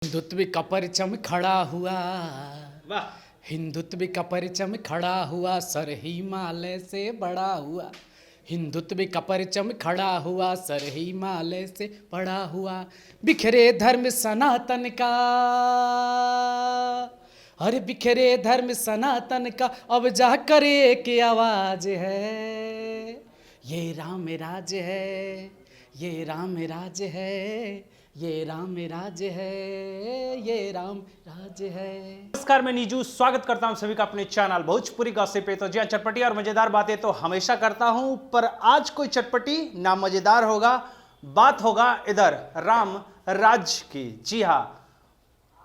हिंदुत्व का परचम खड़ा हुआ, वाह। हिंदुत्व का परचम खड़ा हुआ, सर हिमालय से बड़ा हुआ। हिंदुत्व का परचम खड़ा हुआ, सर हिमालय से बड़ा हुआ। बिखरे धर्म सनातन का, अरे बिखरे धर्म सनातन का, अब जा करे की आवाज है। ये राम राज है, ये राम राज है, ये राम राज है, ये राम राज है। नमस्कार, मैं नीजू स्वागत करता हूं सभी का अपने चैनल भोजपुरी गॉसिप पे। तो जी हाँ, चटपटी और मजेदार बातें तो हमेशा करता हूं, पर आज कोई चटपटी ना मजेदार होगा। बात होगा इधर राम राज की। जी हाँ,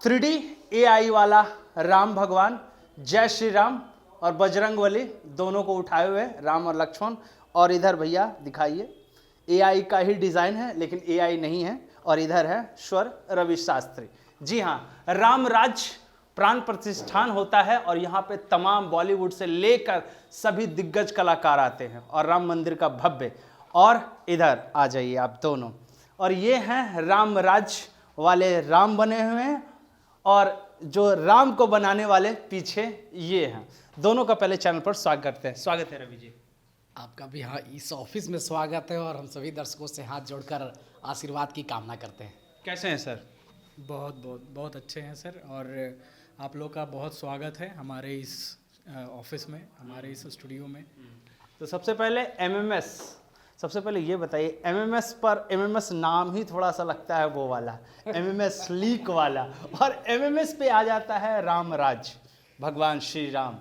3D AI वाला राम भगवान, जय श्री राम और बजरंगबली दोनों को उठाए हुए राम और लक्ष्मण। और इधर भैया दिखाइए, AI का ही डिजाइन है लेकिन AI नहीं है। और इधर है स्वर रवि शास्त्री। जी हाँ, राम राज प्राण प्रतिष्ठान होता है और यहाँ पे तमाम बॉलीवुड से लेकर सभी दिग्गज कलाकार आते हैं और राम मंदिर का भव्य। और इधर आ जाइए आप दोनों, और ये हैं राम राज वाले राम बने हुए हैं, और जो राम को बनाने वाले पीछे ये हैं। दोनों का पहले चैनल पर स्वागत करते हैं। स्वागत है रवि जी। आपका भी हाँ इस ऑफिस में स्वागत है और हम सभी दर्शकों से हाथ जोड़कर आशीर्वाद की कामना करते हैं। कैसे हैं सर? बहुत बहुत बहुत अच्छे हैं सर, और आप लोग का बहुत स्वागत है हमारे इस ऑफिस में, हमारे इस स्टूडियो में। तो सबसे पहले MMS, सबसे पहले ये बताइए, MMS पर MMS नाम ही थोड़ा सा लगता है वो वाला MMS लीक वाला, और MMS पे आ जाता है राम राज, भगवान श्री राम।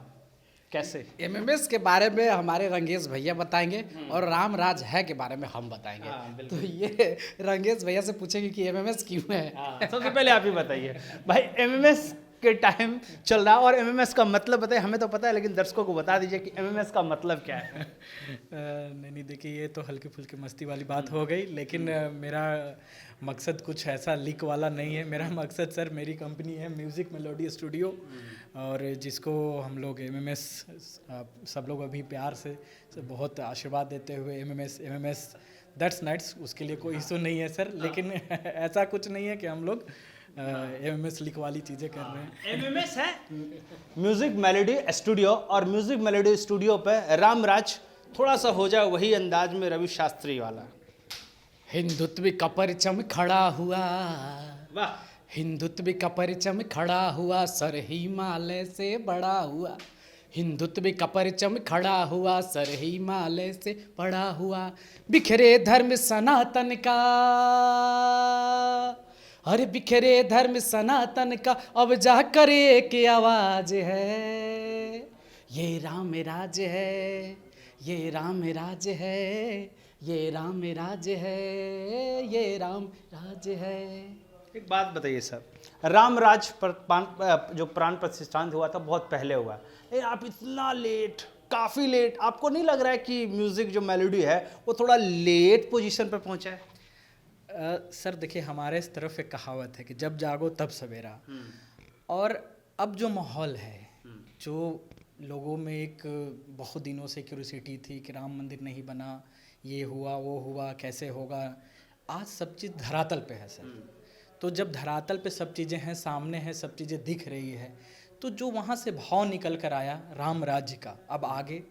कैसे? एमएमएस के बारे में हमारे रंगेश भैया बताएंगे और राम राज है के बारे में हम बताएंगे। हाँ, तो ये रंगेश भैया से पूछेंगे कि एमएमएस क्यों है। सबसे पहले आप ही बताइए भाई, MMS के टाइम चल रहा, और MMS का मतलब बताइए। हमें तो पता है लेकिन दर्शकों को बता दीजिए कि MMS का मतलब क्या है। नहीं देखिए, ये तो हल्की फुल्की मस्ती वाली बात हो गई, लेकिन मेरा मकसद कुछ ऐसा लीक वाला नहीं है। मेरा मकसद सर, मेरी कंपनी है म्यूज़िक मेलोडी स्टूडियो, और जिसको हम लोग MMS सब लोग अभी प्यार से बहुत आशीर्वाद देते हुए MMS दैट्स नाइट्स, उसके लिए कोई इशू नहीं है सर। लेकिन ऐसा कुछ नहीं है कि हम लोग MMS लीक वाली चीज़ें कर रहे हैं। MMS है म्यूजिक मेलोडी स्टूडियो, और म्यूजिक मेलोडी स्टूडियो पे राम राज थोड़ा सा हो जाए वही अंदाज में रवि शास्त्री वाला। हिंदुत्व का परचम खड़ा हुआ, वाह। हिंदुत्व का परचम खड़ा हुआ, सर हिमालय से बड़ा हुआ। हिंदुत्व का परचम खड़ा हुआ, सर हिमालय से बड़ा हुआ। बिखरे धर्म सनातन का, अरे बिखरे धर्म सनातन का, अब जा करे की आवाज है। ये राम राज है, ये राम राज है, ये राम राज है, ये राम राज है। एक बात बताइए सर, राम राज जो प्राण प्रतिष्ठान हुआ था बहुत पहले हुआ है, आप इतना लेट, काफ़ी लेट, आपको नहीं लग रहा है कि म्यूजिक जो मेलोडी है वो थोड़ा लेट पोजीशन पर पहुंचा है? सर देखिए, हमारे इस तरफ एक कहावत है कि जब जागो तब सवेरा। और अब जो माहौल है, जो लोगों में एक बहुत दिनों से क्यूरियोसिटी थी कि राम मंदिर नहीं बना, ये हुआ वो हुआ, कैसे होगा, आज सब चीज़ धरातल पे है सर। तो जब धरातल पे सब चीज़ें हैं, सामने हैं, सब चीज़ें दिख रही है, तो जो वहाँ से भाव निकल कर आया राम राज्य का, अब आगे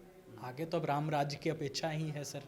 आगे तो अब राम राज्य की अपेक्षा ही है सर।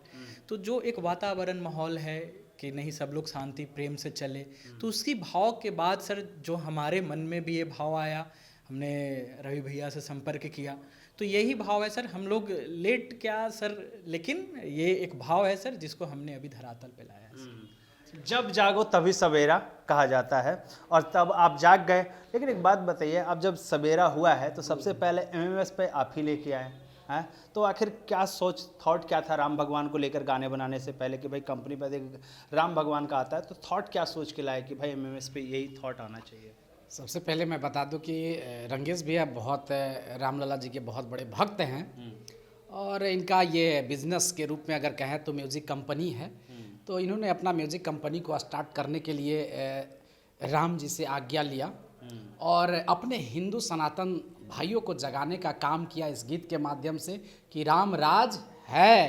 तो जो एक वातावरण माहौल है कि नहीं, सब लोग शांति प्रेम से चले, तो उसकी भाव के बाद सर जो हमारे मन में भी ये भाव आया, हमने रवि भैया से संपर्क किया, तो यही भाव है सर। हम लोग लेट क्या सर, लेकिन ये एक भाव है सर जिसको हमने अभी धरातल पे लाया है। जब जागो तभी सवेरा कहा जाता है, और तब आप जाग गए। लेकिन एक बात बताइए, अब जब सवेरा हुआ है तो सबसे पहले MMS पे आप ही लेके आए हैं, तो आखिर क्या सोच, थॉट क्या था राम भगवान को लेकर गाने बनाने से पहले कि भाई कंपनी पे राम भगवान का आता है, तो थॉट क्या सोच के लाए कि भाई MMS पे यही थॉट आना चाहिए? सबसे पहले मैं बता दूं कि रंगेश भैया बहुत रामलला जी के बहुत बड़े भक्त हैं, और इनका ये बिजनेस के रूप में अगर कहें तो म्यूज़िक कंपनी है। तो इन्होंने अपना म्यूज़िक कंपनी को स्टार्ट करने के लिए राम जी से आज्ञा लिया और अपने हिंदू सनातन भाइयों को जगाने का काम किया इस गीत के माध्यम से कि राम राज है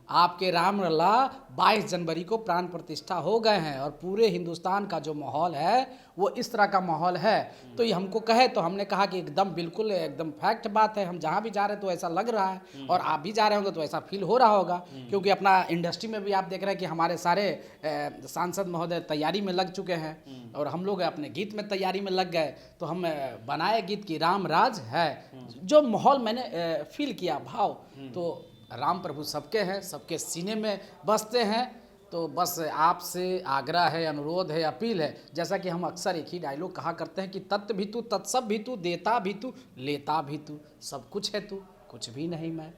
आपके रामलला 22 जनवरी को प्राण प्रतिष्ठा हो गए हैं और पूरे हिंदुस्तान का जो माहौल है वो इस तरह का माहौल है। तो ये हमको कहे तो हमने कहा कि एकदम बिल्कुल एकदम फैक्ट बात है, हम जहाँ भी जा रहे हैं तो ऐसा लग रहा है और आप भी जा रहे होंगे तो ऐसा फील हो रहा होगा, क्योंकि अपना इंडस्ट्री में भी आप देख रहे हैं कि हमारे सारे सांसद महोदय तैयारी में लग चुके हैं और हम लोग अपने गीत में तैयारी में लग गए। तो हम बनाए गीत की राम राज है, जो माहौल मैंने फील किया भाव, तो राम प्रभु सबके हैं, सबके सीने में बसते हैं। तो बस आपसे आग्रह है, अनुरोध है, अपील है, जैसा कि हम अक्सर एक ही डायलॉग कहा करते हैं कि तत् भी तू, तत्सब भी तू, देता भी तू, लेता भी तू, सब कुछ है तू, कुछ भी नहीं मैं।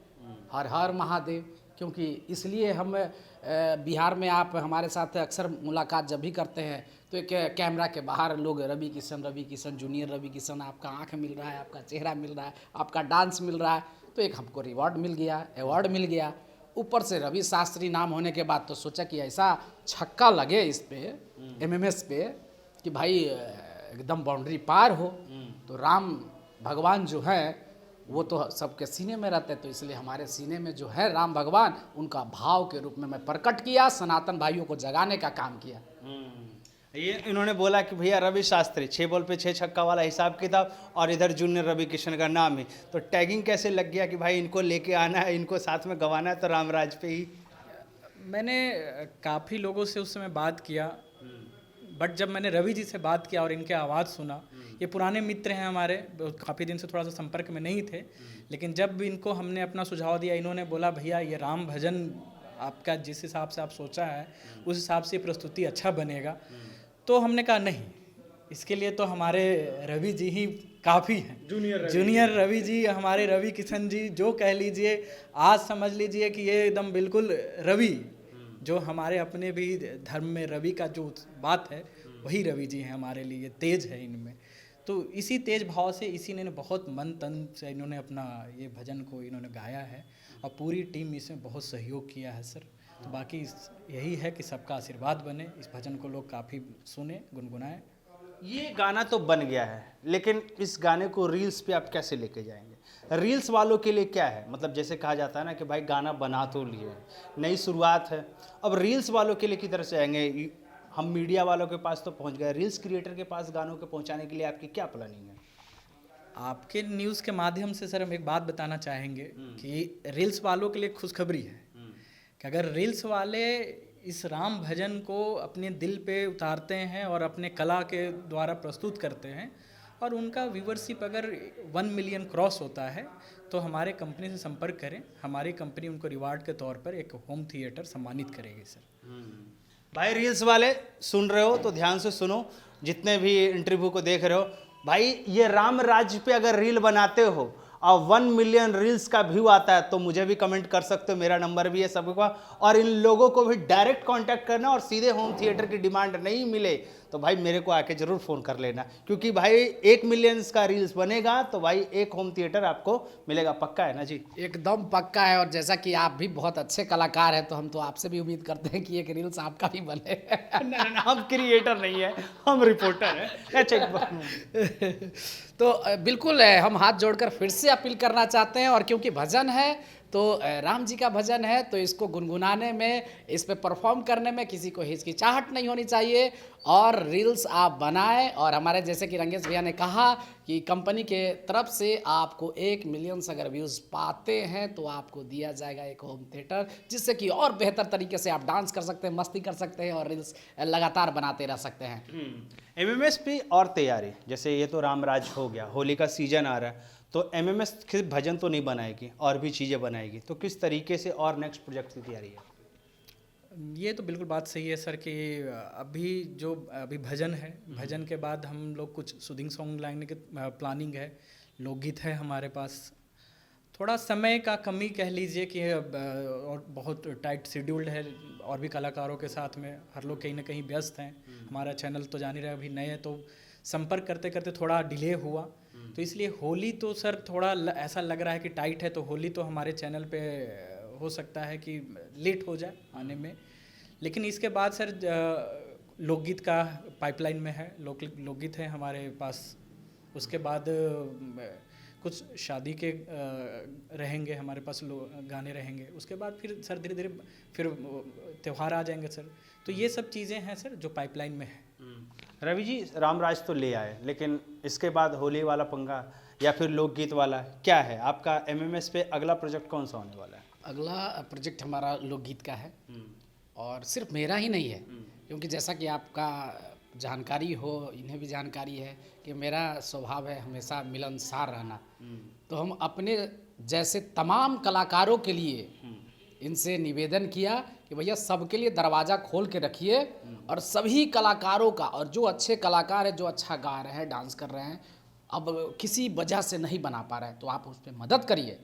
हर हर महादेव। क्योंकि इसलिए हम बिहार में आप हमारे साथ अक्सर मुलाकात जब भी करते हैं तो एक कैमरा के बाहर लोग रवि किशन जूनियर रवि किशन, आपका आँख मिल रहा है, आपका चेहरा मिल रहा है, आपका डांस मिल रहा है, तो एक हमको रिवॉर्ड मिल गया, अवार्ड मिल गया। ऊपर से रवि शास्त्री नाम होने के बाद तो सोचा कि ऐसा छक्का लगे इस पे MMS पे कि भाई एकदम बाउंड्री पार हो। तो राम भगवान जो है वो तो सबके सीने में रहते हैं, तो इसलिए हमारे सीने में जो है राम भगवान, उनका भाव के रूप में मैं प्रकट किया, सनातन भाइयों को जगाने का काम किया। ये इन्होंने बोला कि भैया रवि शास्त्री 6 बॉल पे 6 छक्का वाला हिसाब किताब, और इधर जूनियर रवि किशन का नाम ही, तो टैगिंग कैसे लग गया कि भाई इनको लेके आना है, इनको साथ में गवाना है, तो रामराज पे ही। मैंने काफ़ी लोगों से उस समय बात किया, बट जब मैंने रवि जी से बात किया और इनके आवाज़ सुना, ये पुराने मित्र हैं हमारे, काफ़ी दिन से थोड़ा सा संपर्क में नहीं थे, लेकिन जब इनको हमने अपना सुझाव दिया, इन्होंने बोला भैया ये राम भजन आपका जिस हिसाब से आप सोचा है उस हिसाब से प्रस्तुति अच्छा बनेगा। तो हमने कहा नहीं, इसके लिए तो हमारे रवि जी ही काफ़ी हैं, जूनियर रवि जी, हमारे रवि किशन जी, जो कह लीजिए, आज समझ लीजिए कि ये एकदम बिल्कुल रवि, जो हमारे अपने भी धर्म में रवि का जो बात है वही रवि जी हैं हमारे लिए, तेज है इनमें। तो इसी तेज भाव से इसी ने बहुत मन तन से इन्होंने अपना ये भजन को इन्होंने गाया है और पूरी टीम इसमें बहुत सहयोग किया है सर। तो बाकी यही है कि सबका आशीर्वाद बने, इस भजन को लोग काफ़ी सुने, गुनगुनाएं। ये गाना तो बन गया है, लेकिन इस गाने को रील्स पे आप कैसे लेके जाएंगे? रील्स वालों के लिए क्या है, मतलब जैसे कहा जाता है ना कि भाई गाना बना तो लिए, नई शुरुआत है, अब रील्स वालों के लिए की तरफ से आएंगे? हम मीडिया वालों के पास तो पहुंच गए, रील्स क्रिएटर के पास गानों को पहुंचाने के लिए आपकी क्या प्लानिंग है? आपके न्यूज़ के माध्यम से सर हम एक बात बताना चाहेंगे कि रील्स वालों के लिए खुशखबरी है कि अगर रील्स वाले इस राम भजन को अपने दिल पे उतारते हैं और अपने कला के द्वारा प्रस्तुत करते हैं और उनका व्यूवरशिप अगर 1 मिलियन क्रॉस होता है तो हमारे कंपनी से संपर्क करें, हमारी कंपनी उनको रिवार्ड के तौर पर एक होम थिएटर सम्मानित करेगी सर। भाई रील्स वाले सुन रहे हो तो ध्यान से सुनो, जितने भी इंटरव्यू को देख रहे हो, भाई ये राम राज पे अगर रील बनाते हो और 1 मिलियन रील्स का व्यू आता है तो मुझे भी कमेंट कर सकते हो, मेरा नंबर भी है सबका, और इन लोगों को भी डायरेक्ट कांटेक्ट करना, और सीधे होम थिएटर की डिमांड नहीं मिले तो भाई मेरे को आके जरूर फ़ोन कर लेना, क्योंकि भाई 1 मिलियन का रील्स बनेगा तो भाई एक होम थिएटर आपको मिलेगा। पक्का है ना जी? एकदम पक्का है। और जैसा कि आप भी बहुत अच्छे कलाकार हैं तो हम तो आपसे भी उम्मीद करते हैं कि एक रील्स आपका भी बने। ना, हम क्रिएटर नहीं है, हम रिपोर्टर हैं। अच्छा तो बिल्कुल हम हाथ जोड़कर फिर से अपील करना चाहते हैं, और क्योंकि भजन है तो राम जी का भजन है तो इसको गुनगुनाने में, इस पे परफॉर्म करने में किसी को हिचकिचाहट नहीं होनी चाहिए, और रील्स आप बनाएं। और हमारे जैसे कि रंगेश भैया ने कहा कि कंपनी के तरफ से आपको 1 मिलियन से अगर व्यूज़ पाते हैं तो आपको दिया जाएगा एक होम थिएटर, जिससे कि और बेहतर तरीके से आप डांस कर सकते हैं, मस्ती कर सकते हैं और रील्स लगातार बनाते रह सकते हैं। MMS पे और तैयारी, जैसे ये तो रामराज हो गया, होली का सीजन आ रहा है, तो MMS सिर्फ भजन तो नहीं बनाएगी, और भी चीज़ें बनाएगी, तो किस तरीके से और नेक्स्ट प्रोजेक्ट की तैयारी है? ये तो बिल्कुल बात सही है सर कि अभी भजन है, भजन के बाद हम लोग कुछ सूदिंग सॉन्ग लाने की प्लानिंग है, लोकगीत है हमारे पास। थोड़ा समय का कमी कह लीजिए कि और बहुत टाइट शेड्यूल्ड है, और भी कलाकारों के साथ में हर लोग कहीं ना कहीं व्यस्त हैं। हमारा चैनल तो जान ही रहे अभी नए, तो संपर्क करते करते थोड़ा डिले हुआ, तो इसलिए होली तो सर थोड़ा ऐसा लग रहा है कि टाइट है, तो होली तो हमारे चैनल पे हो सकता है कि लेट हो जाए आने में। लेकिन इसके बाद सर लोकगीत का पाइपलाइन में है, लोकगीत है हमारे पास। उसके बाद कुछ शादी के रहेंगे हमारे पास गाने रहेंगे, उसके बाद फिर सर धीरे धीरे फिर त्यौहार आ जाएंगे सर। तो ये सब चीज़ें हैं सर जो पाइपलाइन में है। रवि जी, रामराज तो ले आए, लेकिन इसके बाद होली वाला पंगा या फिर लोकगीत वाला क्या है आपका? एमएमएस पे अगला प्रोजेक्ट कौन सा होने वाला है? अगला प्रोजेक्ट हमारा लोकगीत का है, और सिर्फ मेरा ही नहीं है, क्योंकि जैसा कि आपका जानकारी हो, इन्हें भी जानकारी है कि मेरा स्वभाव है हमेशा मिलनसार रहना। तो हम अपने जैसे तमाम कलाकारों के लिए इनसे निवेदन किया कि भैया सबके लिए दरवाज़ा खोल के रखिए, और सभी कलाकारों का, और जो अच्छे कलाकार हैं, जो अच्छा गा रहे हैं, डांस कर रहे हैं, अब किसी वजह से नहीं बना पा रहे हैं, तो आप उस पर मदद करिए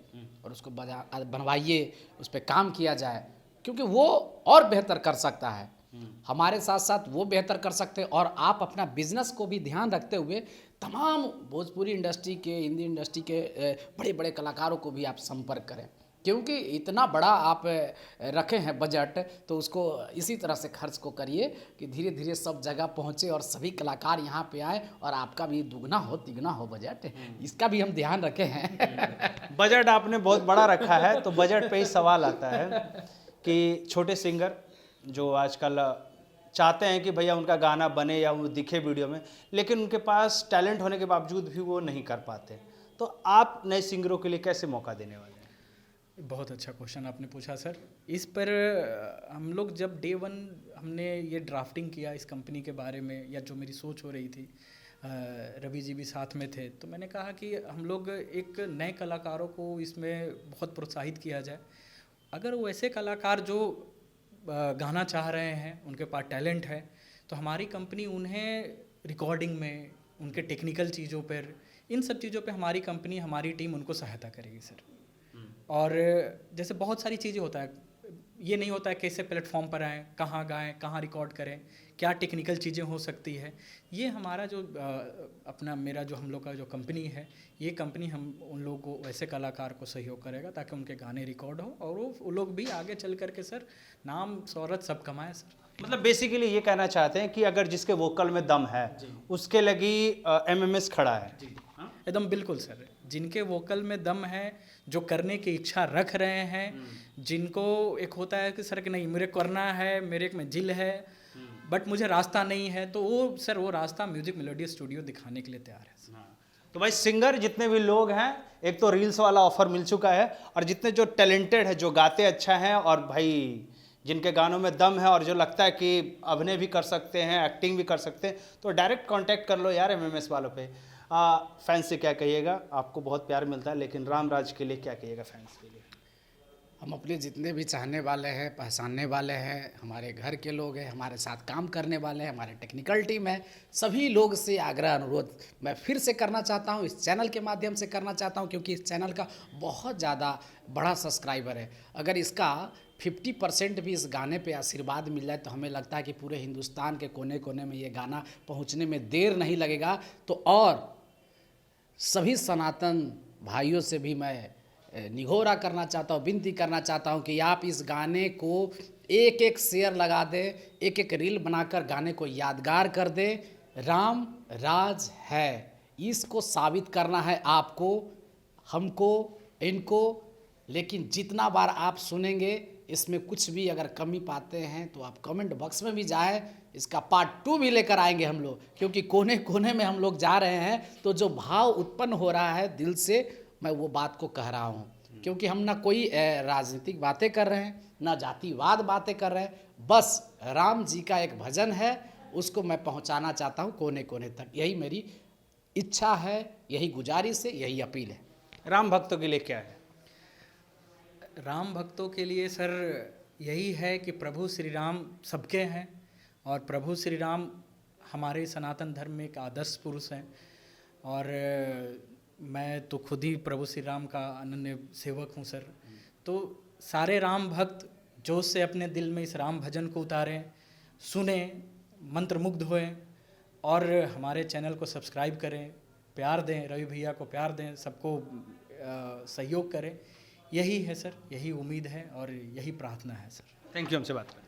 और उसको बनवाइए, उस पर काम किया जाए, क्योंकि वो और बेहतर कर सकता है। हमारे साथ साथ वो बेहतर कर सकते हैं, और आप अपना बिजनेस को भी ध्यान रखते हुए तमाम भोजपुरी इंडस्ट्री के, हिंदी इंडस्ट्री के बड़े बड़े कलाकारों को भी आप संपर्क करें, क्योंकि इतना बड़ा आप रखे हैं बजट, तो उसको इसी तरह से खर्च को करिए कि धीरे धीरे सब जगह पहुँचे और सभी कलाकार यहाँ पे आए, और आपका भी दुगना हो तिगना हो बजट, इसका भी हम ध्यान रखे हैं। बजट आपने बहुत बड़ा रखा है, तो बजट पे ही सवाल आता है कि छोटे सिंगर जो आजकल चाहते हैं कि भैया उनका गाना बने या वो दिखे वीडियो में, लेकिन उनके पास टैलेंट होने के बावजूद भी वो नहीं कर पाते, तो आप नए सिंगरों के लिए कैसे मौका देने वाले हैं? बहुत अच्छा क्वेश्चन आपने पूछा सर। इस पर हम लोग जब डे वन हमने ये ड्राफ्टिंग किया इस कंपनी के बारे में, या जो मेरी सोच हो रही थी, रवि जी भी साथ में थे, तो मैंने कहा कि हम लोग एक नए कलाकारों को इसमें बहुत प्रोत्साहित किया जाए। अगर वो ऐसे कलाकार जो गाना चाह रहे हैं, उनके पास टैलेंट है, तो हमारी कंपनी उन्हें रिकॉर्डिंग में, उनके टेक्निकल चीज़ों पर, इन सब चीज़ों पे हमारी कंपनी, हमारी टीम उनको सहायता करेगी सर। और जैसे बहुत सारी चीज़ें होता है, ये नहीं होता है कैसे प्लेटफॉर्म पर आएँ, कहाँ गाएँ, कहाँ रिकॉर्ड करें, क्या टेक्निकल चीज़ें हो सकती है। ये हमारा जो अपना मेरा जो हम लोग का जो कंपनी है, ये कंपनी हम उन लोगों को, वैसे कलाकार को सहयोग करेगा ताकि उनके गाने रिकॉर्ड हो, और वो लोग भी आगे चल करके सर नाम शोहरत सब कमाए सर। मतलब बेसिकली ये कहना चाहते हैं कि अगर जिसके वोकल में दम है उसके लगी एमएमएस खड़ा है। एकदम बिल्कुल सर, जिनके वोकल में दम है, जो करने की इच्छा रख रहे हैं, जिनको एक होता है कि सर कि नहीं मुझे करना है, मेरे में जिल है, बट मुझे रास्ता नहीं है, तो वो सर वो रास्ता म्यूजिक मेलोडी स्टूडियो दिखाने के लिए तैयार है सर। तो भाई सिंगर जितने भी लोग हैं, एक तो रील्स वाला ऑफर मिल चुका है, और जितने जो टैलेंटेड है, जो गाते अच्छा हैं, और भाई जिनके गानों में दम है, और जो लगता है कि अभिनय भी कर सकते हैं, एक्टिंग भी कर सकते हैं, तो डायरेक्ट कांटेक्ट कर लो यार एमएमएस वालों पे। फैंस से क्या कहिएगा? आपको बहुत प्यार मिलता है, लेकिन रामराज के लिए क्या कहिएगा फैंस के लिए? हम अपने जितने भी चाहने वाले हैं, पहचानने वाले हैं, हमारे घर के लोग हैं, हमारे साथ काम करने वाले हैं, हमारे टेक्निकल टीम है, सभी लोग से आग्रह अनुरोध मैं फिर से करना चाहता हूं, इस चैनल के माध्यम से करना चाहता हूं, क्योंकि इस चैनल का बहुत ज़्यादा बड़ा सब्सक्राइबर है। अगर इसका 50% भी इस गाने पे आशीर्वाद मिल जाए, तो हमें लगता है कि पूरे हिंदुस्तान के कोने कोने में ये गाना पहुँचने में देर नहीं लगेगा। तो और सभी सनातन भाइयों से भी मैं निघोरा करना चाहता हूँ, विनती करना चाहता हूँ कि आप इस गाने को एक एक शेयर लगा दें, एक एक रील बनाकर गाने को यादगार कर दें। राम राज है, इसको साबित करना है आपको, हमको, इनको। लेकिन जितना बार आप सुनेंगे, इसमें कुछ भी अगर कमी पाते हैं तो आप कमेंट बॉक्स में भी जाए, इसका पार्ट 2 भी लेकर आएंगे हम लोग, क्योंकि कोने कोने में हम लोग जा रहे हैं, तो जो भाव उत्पन्न हो रहा है दिल से, मैं वो बात को कह रहा हूँ। क्योंकि हम ना कोई राजनीतिक बातें कर रहे हैं, ना जातिवाद बातें कर रहे हैं, बस राम जी का एक भजन है, उसको मैं पहुँचाना चाहता हूँ कोने कोने तक। यही मेरी इच्छा है, यही गुजारिश है, यही अपील है। राम भक्तों के लिए क्या है? राम भक्तों के लिए सर यही है कि प्रभु श्री राम सबके हैं, और प्रभु श्री राम हमारे सनातन धर्म में एक आदर्श पुरुष हैं, और मैं तो खुद ही प्रभु श्री राम का अनन्य सेवक हूँ सर। तो सारे राम भक्त जोश से अपने दिल में इस राम भजन को उतारें, सुने, मंत्रमुग्ध होएं, और हमारे चैनल को सब्सक्राइब करें, प्यार दें, रवि भैया को प्यार दें, सबको सहयोग करें। यही है सर, यही उम्मीद है और यही प्रार्थना है सर। थैंक यू हमसे बात करने।